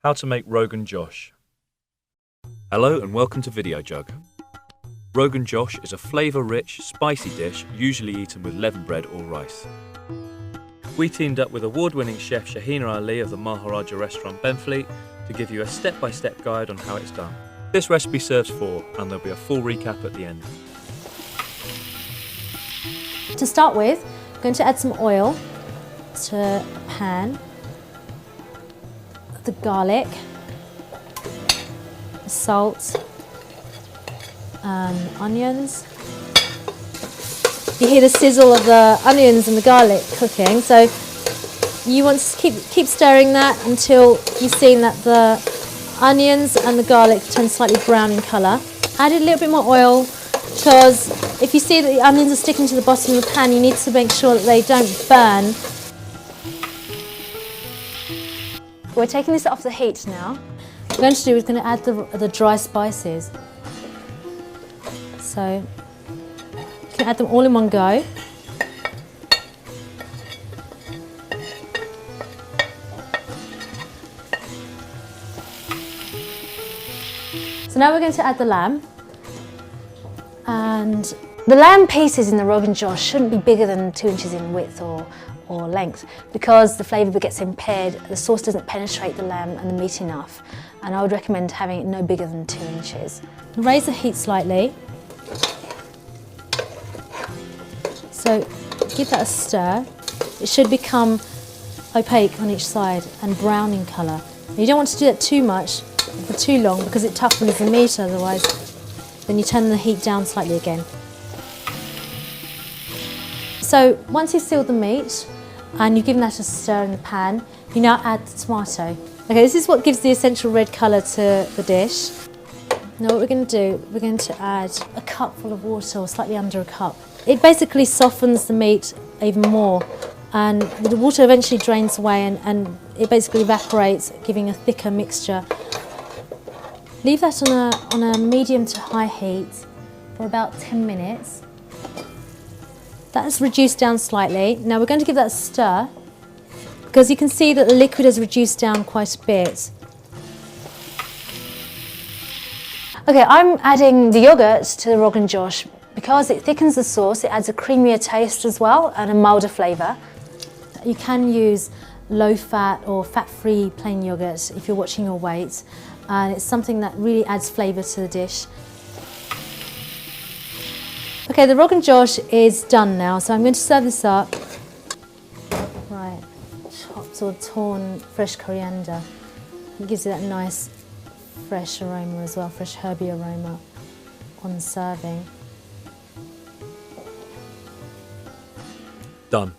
How to make Rogan Josh. Hello and welcome to Video Jug. Rogan Josh is a flavour-rich, spicy dish usually eaten with leaven bread or rice. We teamed up with award-winning chef Shahina Ali of the Maharaja restaurant Benfleet to give you a step-by-step guide on how it's done. This recipe serves four, and there'll be a full recap at the end. To start with, I'm going to add some oil to a pan, the garlic, the salt, onions. You hear the sizzle of the onions and the garlic cooking, so you want to keep stirring that until you've seen that the onions and the garlic turn slightly brown in colour. Add a little bit more oil because if you see that the onions are sticking to the bottom of the pan, you need to make sure that they don't burn. We're taking this off the heat now. What we're going to do is going to add the dry spices. So you can add them all in one go. So now we're going to add the lamb. And the lamb pieces in the Rogan Josh shouldn't be bigger than 2 inches in width or length, because the flavour gets impaired, the sauce doesn't penetrate the lamb and the meat enough, and I would recommend having it no bigger than 2 inches. Raise the heat slightly, so give that a stir. It should become opaque on each side and brown in colour. You don't want to do that too much for too long because it toughens the meat otherwise. Then you turn the heat down slightly again. So once you've sealed the meat and you've given that a stir in the pan, you now add the tomato. Okay, this is what gives the essential red colour to the dish. Now what we're going to do, we're going to add a cupful of water, or slightly under a cup. It basically softens the meat even more, and the water eventually drains away and it basically evaporates, giving a thicker mixture. Leave that on a medium to high heat for about 10 minutes. That has reduced down slightly. Now we're going to give that a stir because you can see that the liquid has reduced down quite a bit. Okay, I'm adding the yoghurt to the Rogan Josh because it thickens the sauce. It adds a creamier taste as well and a milder flavour. You can use low-fat or fat-free plain yoghurt if you're watching your weight, and it's something that really adds flavour to the dish. Okay, the Rogan Josh is done now, so I'm going to serve this up. Right, chopped or torn fresh coriander. It gives you that nice fresh aroma as well, fresh herby aroma on serving. Done.